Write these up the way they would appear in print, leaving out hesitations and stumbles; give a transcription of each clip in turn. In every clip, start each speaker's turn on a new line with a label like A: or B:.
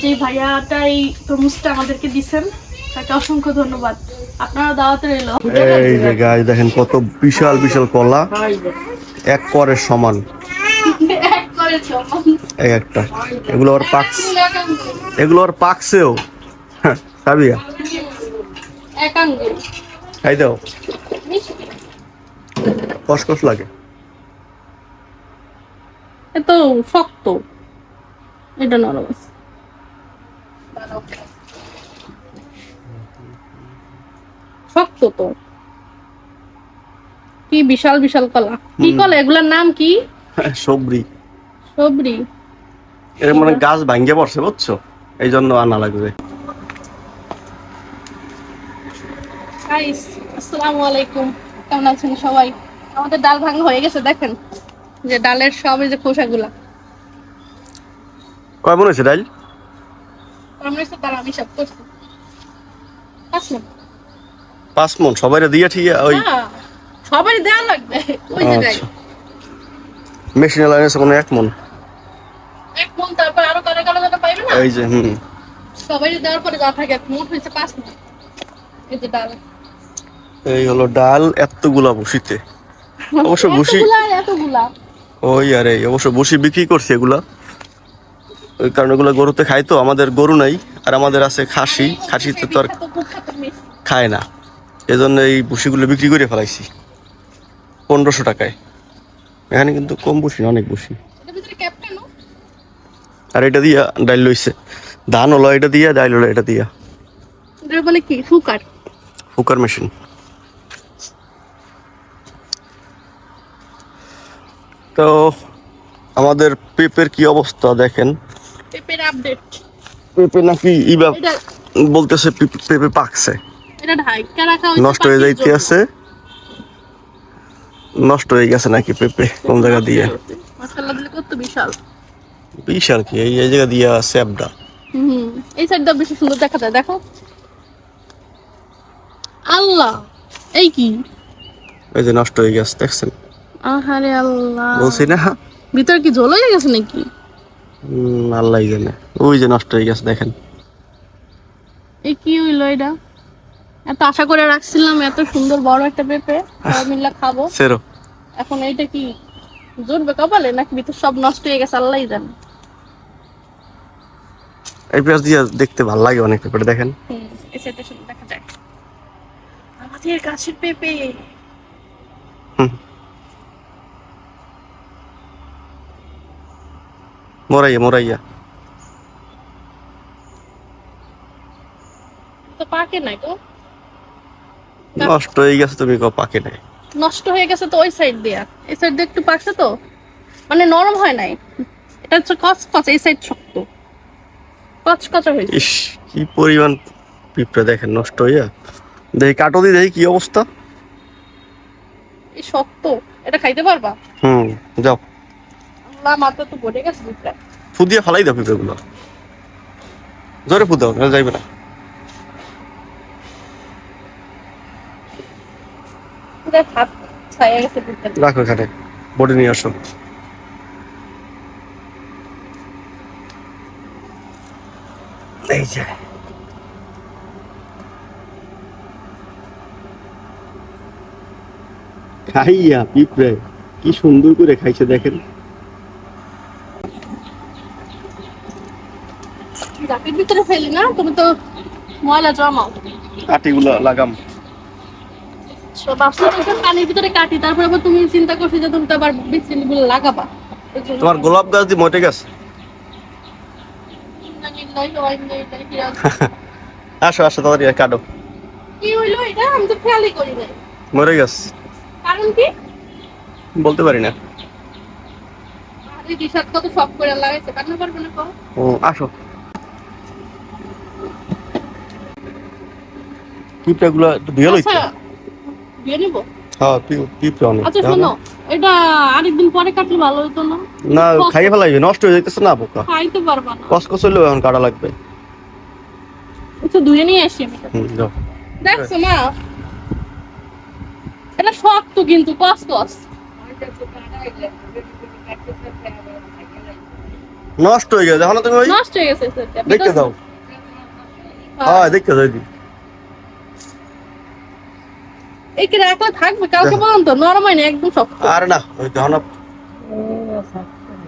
A: যে ভাইয়াটা এই তরমুজটা আমাদেরকে দিচ্ছেন তাকে অসংখ্য ধন্যবাদ। আপনারা দাওয়াতে রইল।
B: এই যে গাছ দেখেন কত বিশাল বিশাল কলা, এক করের সমান এই একটা। এগুলো আর পাকছেও। সাবিয়া খাই দাও, কসকস লাগে।
A: এত শক্ত, এটা নরম আছে। শক্ত তো, কি বিশাল বিশাল কলা। কি কলা এগুলার নাম কি?
B: সবরি।
A: সবরি।
B: এর মানে গাছ ভাঙ্গে পড়ছে বুঝছো, এই জন্য আনা লাগবে।
A: গাইস আসসালামু আলাইকুম, কেমন আছেন সবাই? আমাদের ডাল ভাঙা হয়ে গেছে, দেখেন যে ডালের সব এই যে খোসাগুলা।
B: কয় মনে হয়েছে ডাইল?
A: আমরা তো তার আমি সব করছি। আসলাম
B: 5 মণ সবাইরে দিয়ে ঠিক ওই
A: সবাই দেওয়া লাগবে। ওই যে ডাল
B: মেশিনে লাগাইছে কোনো 1 মণ।
A: 1 মণ, তারপর আরো কালো কালো যেটা পাইবে না,
B: এই যে
A: সবাই দেওয়ার পরে যা থাকে মোট হয়েছে 5 মণ। এই যে ডাল,
B: এই হলো ডাল এতগুলা বসিতে। অবশ্য বসি
A: এতগুলা
B: ওই আরে অবশ্য বসি বিক্রি করছে এগুলা, ওই কারণে এগুলো গরুতে খায় তো। আমাদের গরু নাই, আর আমাদের আছে খাসি, খাসিতে তো আর খায় না, এজন্য এই বসিগুলো বিক্রি করে ফেলাইছি 1500 টাকায়। এখানে কিন্তু কম বসি না, অনেক বসি। আর এটা দিয়া ডাইল লইছে, ধান হলো এটা দিয়া, ডাইল হলো এটা দিয়া।
A: বলে কি
B: ফুকার মেশিন। তো আমাদের পেঁপের কি অবস্থা দেখেন।
A: পেঁপের আপডেট,
B: পেঁপে নাকি বলতেছে পেঁপে পাকছে, নষ্ট হয়ে যাইতে আছে, নষ্ট হয়ে গেছে নাকি পেঁপে কোন জায়গা দিয়ে।
A: মাশাআল্লাহ দিলে কত বিশাল
B: বিশাল কি এই জায়গা দিয়ে স্যাপডা।
A: এই সাইডটা বেশি সুন্দর দেখা যায়, দেখো। আল্লাহ, এই কি
B: এই যে নষ্ট হয়ে গেছে দেখছেন।
A: আহারে আল্লাহ,
B: বলছি না
A: ভিতর কি ঝোল হয়ে গেছে নাকি?
B: আল্লাহই জানে। ওই যে নষ্ট হয়ে গেছে দেখেন।
A: এই কি হইলো এটা? এত আশা করে রাখছিলাম এত সুন্দর বড় একটা পেঁপে, সবাই মিলে খাবো।
B: সেরো
A: এখন এইটা কি জুটবে কপালে নাকি ভিতর সব নষ্ট হয়ে গেছে আল্লাহই জানে।
B: এই পেঁয়াজ দিয়ে দেখতে ভালো লাগে অনেক পেঁপে দেখেন।
A: এই সাইডটা সুন্দর দেখা যায়। আমাদের গাছের পেঁপে।
B: মোরাইয়া মোরাইয়া
A: তো পাকে নাই তো,
B: নষ্ট হয়ে গেছে। তুমি কো পাকে নাই?
A: নষ্ট হয়ে গেছে তো ওই সাইড দিয়ে, এই সাইড দিয়ে একটু পাকছে তো, মানে নরম হয় নাই। এটা হচ্ছে কচকচ, এই সাইড শক্ত কচকচা হয়েছে।
B: ইস কি পরিমাণ পিঁপড়া দেখেন নষ্ট হইয়া। দেখি কাটো দি, দেখি কি অবস্থা।
A: এই শক্ত, এটা খাইতে পারবা?
B: যাও,
A: আল্লাহ মাথা তো বড়ে গেছে দুধটা।
B: ফুদিয়া ফালাই দাও পিঁপড়েগুলো, জোরে ফুদাও না যাইবে না।
A: পুরো হাত ছায়া গেছে দুধটা।
B: রাখো এখানে, বডি নিয়ে আসো। এই যে খাইয়া পিঁপড়ে কি সুন্দর করে খাইছে দেখেন।
A: জাকের ভিতরে ফেলি না, তুমি তো ময়লা জমাও।
B: কাটিগুলো লাগাম।
A: পানির ভিতরে কাটি, তারপরে আবার তুমি চিন্তা করছো যে তুমি তো আবার বিচুলিগুলো লাগাবা।
B: তোমার গোলাপ গাছ দিয়ে মটে গেছে। আসো আসো তাড়াতাড়ি কাটো।
A: কি হইলো এটা? আমি তো খেয়ালই করি নাই।
B: মরে গেছ
A: কারণ কি
B: বলতে পারি না।
A: আরে দিশাত কত শখ করে লাগাইছে, কাটতে পারবে না?
B: আসো। পিঁপড়াগুলো একটু ধুয়ে লইতে।
A: আচ্ছা দিয়ে নিব।
B: হ্যাঁ পিঁপড়া অনেক।
A: আচ্ছা শোনো, এটা আরেকদিন পরে কাটলে ভালো হতো না?
B: না খাইয়ে ফেলাইবে, নষ্ট হয়ে যাইতেছে না পোকা।
A: খাইতে পারবা না,
B: কসকস হইলেও এখন কাটা লাগবে।
A: আচ্ছা ধুয়ে নিয়ে আসি আমি।
B: যাও।
A: দেখছো মা, এটা শক্ত কিন্তু কসকস।
B: নষ্ট হয়ে গেছে, দেখো না তুমি ওই
A: নষ্ট হয়ে গেছে সেটটা।
B: দেখতে দাও। হ্যাঁ দেখতে দাও দি।
A: এই কি রাখলে থাকবে কালকে পর্যন্ত? নরম হয় না, একদম শক্ত।
B: আর না ওই দেখো না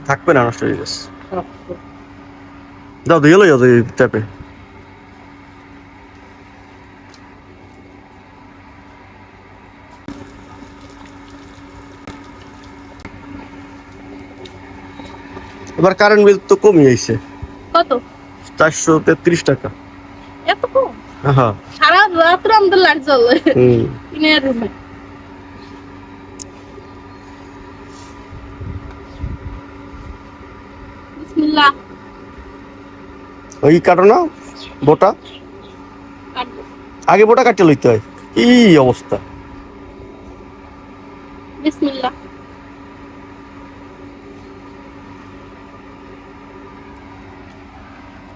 B: থাকবে না, নষ্ট হয়ে গেছে। দাও দিয়ে লই যাও এই ট্যাপে। এবার কারেন্ট বিল তো কমই আইছে,
A: কত?
B: 433 টাকা।
A: এত কম?
B: হ্যাঁ
A: সারা রাত আমাদের লাইট জ্বলে কিনের রুমে। বিসমিল্লাহ।
B: ওই কাটো না বোটা,
A: কাটবো।
B: আগে বোটা কাটতে লইতে হয়। কি অবস্থা!
A: বিসমিল্লাহ।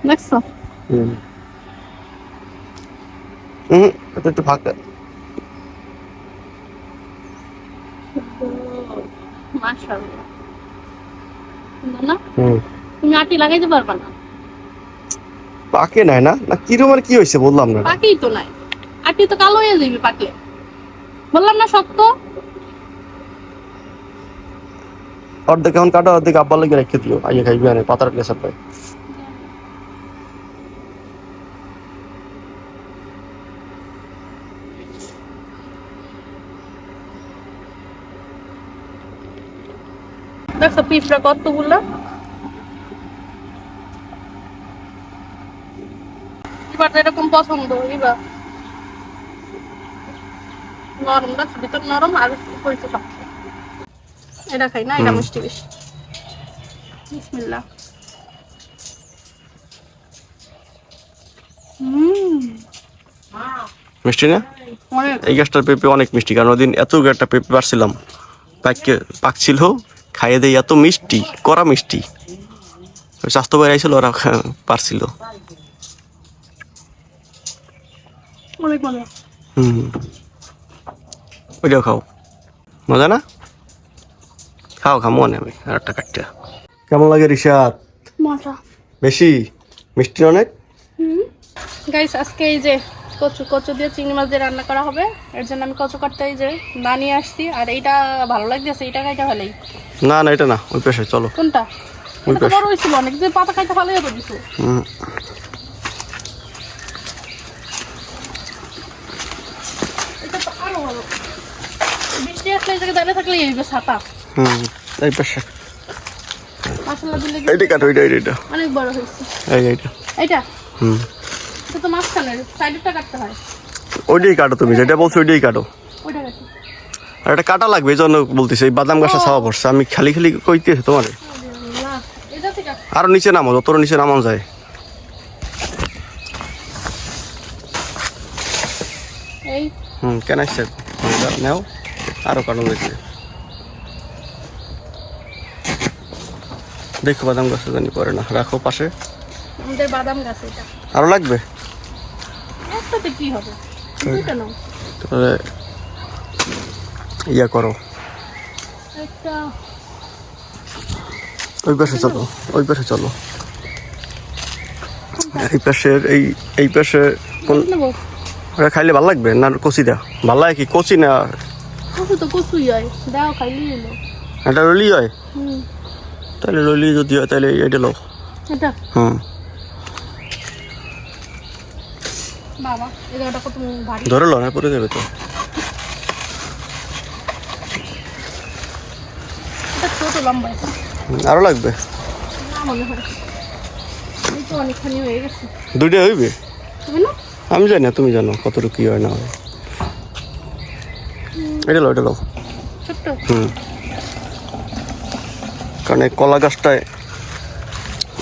A: দেখছো?
B: এটা একটু ফাঁকা।
A: মাশাআল্লাহ। না তুমি আটি লাগাইতে পারবা না।
B: পাকে নাই না, না কিরম আর কি হয়েছে বললাম না।
A: পাকেই তো নাই, আটি তো কালো হয়ে যাবে পাকলে। বললাম না শক্ত।
B: অর্ধেক এখন কাটো, অর্ধেক আব্বার লাগে রেখে দিও, আইয়ে খাইবি আনে পাতার প্লেসার পাই।
A: দেখছো পিসটা কতগুলো? এবার এরকম পছন্দ, এবার নরম দেখছো, ভিতর নরম আর উপরে শক্ত। এটা খাই না, এটা মিষ্টি বেশি। বিসমিল্লাহ।
B: মিষ্টি না?
A: অনেক।
B: এই গাছটার পেঁপে অনেক মিষ্টি, কারণ ওদিন এত একটা পেঁপে পারছিলাম, পাকছিল, খাইয়ে দেয় এত মিষ্টি, কড়া মিষ্টি। স্বাস্থ্য বাইরে আইছিল, ওরা পারছিল।
A: অনেক মজা।
B: ওইটাও খাও, মজা না? খাও খাও, মনে আমি আর একটা কাটটা। কেমন লাগে রিশাদ?
A: মজা
B: বেশি মিষ্টি অনেক।
A: গাইস, আজকে এই যে কচু কচু দিয়ে চিংড়ি মাছ দিয়ে রান্না করা হবে। এর জন্য আমি কচু কাটতে এই যে না নিয়ে আসছি। আর এইটা ভালো লাগতেছে, এইটা খাইতে ভালোই।
B: না না এটা না, ওই পাশে চলো।
A: কোনটা?
B: ওই
A: এটা তো
B: পাশে।
A: বড় হয়েছিল অনেক, যে পাতা খাইতে ভালোই হতো দিছো। এটা তো আরো ভালো। বৃষ্টি আসলে এই জায়গায় দাঁড়িয়ে থাকলে এই ছাতা।
B: এই পাশে।
A: মশলা দিলে
B: এইটা কাটো, এইটা
A: অনেক বড় হয়েছে।
B: এইটা।
A: এইটা এটা তো মাঝখানের সাইডেরটা কাটতে হয়।
B: ওইটাই কাটো, তুমি যেটা বলছো ওইটাই কাটো।
A: ওইটা কাটি।
B: আর এটা কাটা লাগবে, এই জন্য বলতেছি। এই বাদাম গাছটা ছাওয়া পড়ছে, আমি খালি খালি কইতেছি তোমারে।
A: না এটা ঠিক আছে।
B: আরো নিচে নামো, যত নিচে নামানো যায়।
A: এই
B: কেন আসছে নেও, আরো কাটো দেখবে। দেখো বাদাম গাছ জানি পরে না, রাখো পাশে।
A: আমাদের বাদাম গাছ এটা।
B: আরো লাগবে?
A: একটাতে কি হবে? দুটো নাও।
B: তাহলে ইয়া করো,
A: একটা
B: ওই পাশে চলো, ওই পাশে চলো। এই পাশের এই পাশে কোন
A: নেবো।
B: ওটা খাইলে ভালো লাগবে না কচি দা? ভালো লাগে কি কচি না?
A: কচু তো কচুই হয়, দাও খাইলি এলো।
B: এটা রলি হয়? তাহলে রলি যদি হয় তাহলে এটা লো।
A: এটা বাবা এই জায়গাটা কত ভারী।
B: ধরে লো না, পরে যাবে তো।
A: এটা ছোট লম্বা।
B: আরো লাগবে?
A: না মনে হয়, এই তো অনেকখানি হয়ে গেছে।
B: দুইটা হইবে?
A: তুমি না?
B: আমি জানি না, তুমি জানো কতটুকু কি হয় না হয়। এটা লো, এটা লো।
A: ছোট্ট।
B: কারণ এই কলা গাছটায়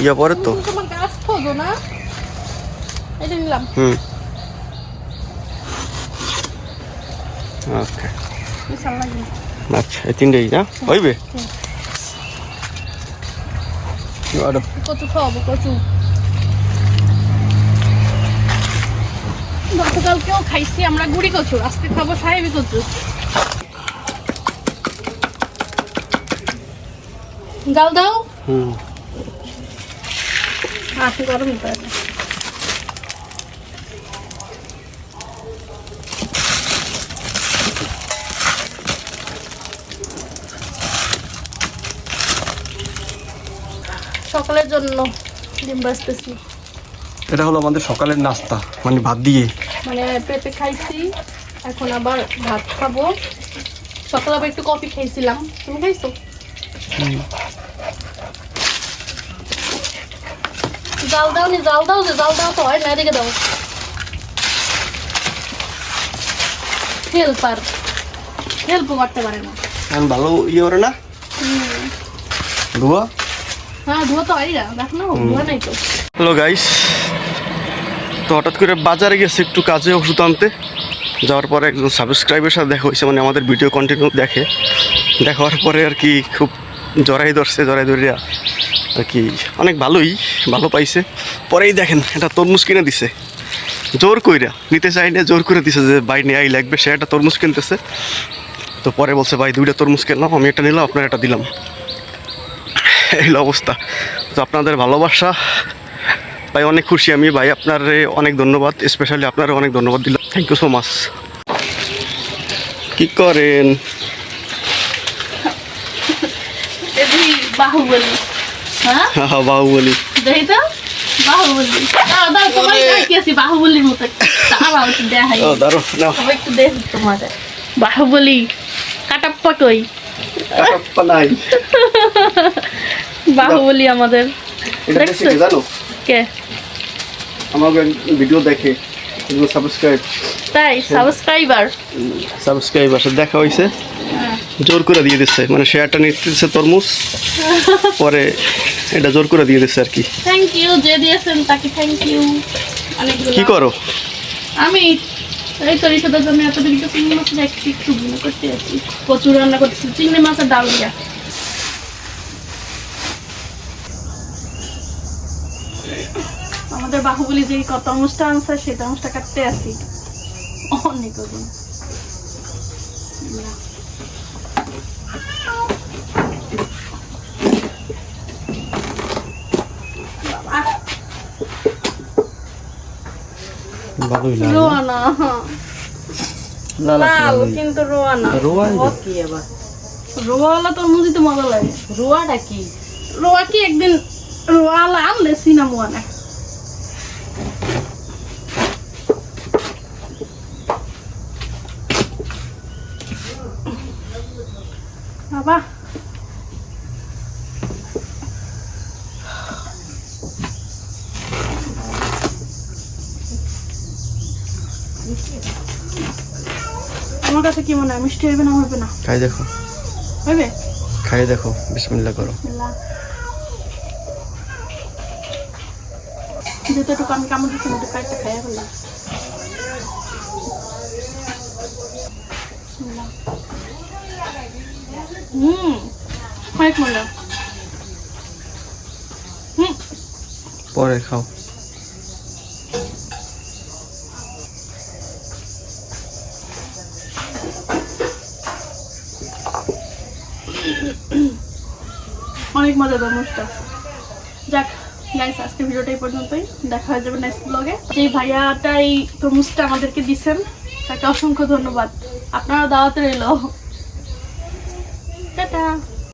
B: ইয়া পরে তো।
A: তোমার গাছ খোঁজো না, এটা নিলাম।
B: ওকে
A: বিশাল লাগে।
B: আচ্ছা, এই তিনটেই না হইবে? আরো
A: কচু খাওয়াবো, কচু গতকালকেও খাইছি আমরা গুড়ি কচু, আজকে খাবো সাহেবি কচু। গাল দাও। গরম করে না। সকালের জন্য ডিম ভাজতেছি।
B: এটা হলো আমাদের সকালের নাস্তা, মানে ভাত দিয়ে।
A: মানে পেঁপে খাইছি, এখন আবার ভাত খাবো। সকালে আবার একটু কফি খাইছিলাম, তুমি খাইছো? জাল দাও নি, জাল দাও, যে জাল দাও তো হয় না, এদিকে দাও। হেল্পার হেল্পও করতে পারে না।
B: এখন ভালো ইয়ে করে না ধোয়া।
A: হ্যাঁ ধোয়া তো হয় না, দেখ না ধোয়া নাই তো।
B: হ্যালো গাইস, তো হঠাৎ করে বাজারে গেছে একটু কাজে ওষুধ আনতে। যাওয়ার পরে একজন সাবস্ক্রাইবের সাথে দেখা হয়েছে, মানে আমাদের ভিডিও কন্টিনিউ দেখে। দেখার পরে আর কি খুব জড়াই ধরিয়া আর কি অনেক ভালো পাইছে। পরেই দেখেন এটা তরমুজ কিনে দিছে, জোর কইরা নিতে চাইলে জোর করে দিছে যে ভাই নেয়াই লাগবে। সে একটা তরমুজ কিনতেছে, তো পরে বলছে ভাই 2টা তরমুজ কিনলাম, আমি একটা নিলাম, আপনার একটা দিলাম। এই অবস্থা। তো আপনাদের ভালোবাসা ভাই অনেক খুশি আমি ভাই, আপনার অনেক ধন্যবাদ, স্পেশালি আপনার অনেক ধন্যবাদ দিলাম। Thank you so much. কি করেন?
A: বাহুবলী। হ্যাঁ
B: বাহুবলী
A: দেখি তো, বাহুবলী। দাও দাও, তোমার খাইতেছি বাহুবলীর মতো। দাঁড়াও একটু দেখাই,
B: দাঁড়াও নাও,
A: একটু দেখি তোমাদের বাহুবলী। কাটাপ্পা কই?
B: কাটাপ্পা নাই।
A: বাহুবলী আমাদের।
B: এটা
A: দেখছো?
B: দেখে জানো
A: কে
B: আমাকে ভিডিও দেখে
A: তাই?
B: সাবস্ক্রাইবার দেখা হয়েছে, জোর করে দিয়ে দিচ্ছে, মানে শেয়ারটা নিতেছে তরমুজ, পরে এটা জোর করে দিয়ে দিচ্ছে আর কি।
A: থ্যাংক ইউ, যে দিয়েছেন তাকে থ্যাংক ইউ।
B: কি করো?
A: আমি এই তো রিসাদের জন্য এতদিন তো চিংড়ি মাছের একটু ভুল করতে আছি। কচুর রান্না করতেছি চিংড়ি মাছের ডাল দিয়া। আমাদের বাহুবলী যে তরমুজটা আনছে সেই তরমুজটা কাটতে আছি অনেক দিন। রোয়ানা লাল কিন্তু রোয়ানা। রোয়ালা তরমুজই তো মজা লাগে।
C: রোয়াটা কি?
A: রোয়া কি একদিন রোয়ালা আনলে সিনামোয়া না। বাবা আমার কাছে কি মনে হয় মিষ্টি হবে না হবে না?
B: খাই দেখো,
A: হবে,
B: খাই দেখো, বিসমিল্লাহ করো।
A: যেটুকু আমি কামড় দিচ্ছি না কাইটা খাইয়া ফেললাম। অনেক মজা।
B: পরে খাও।
A: অনেক মজা তরমুজটা। যাক গাইস, আজকে ভিডিওটা এই পর্যন্তই। দেখা হয়ে যাবে নেক্সট ব্লগে। যে ভাইয়াটা এই তরমুজটা আমাদেরকে দিচ্ছেন তাকে অসংখ্য ধন্যবাদ। আপনারা দাওয়াতে রইল। টাটা।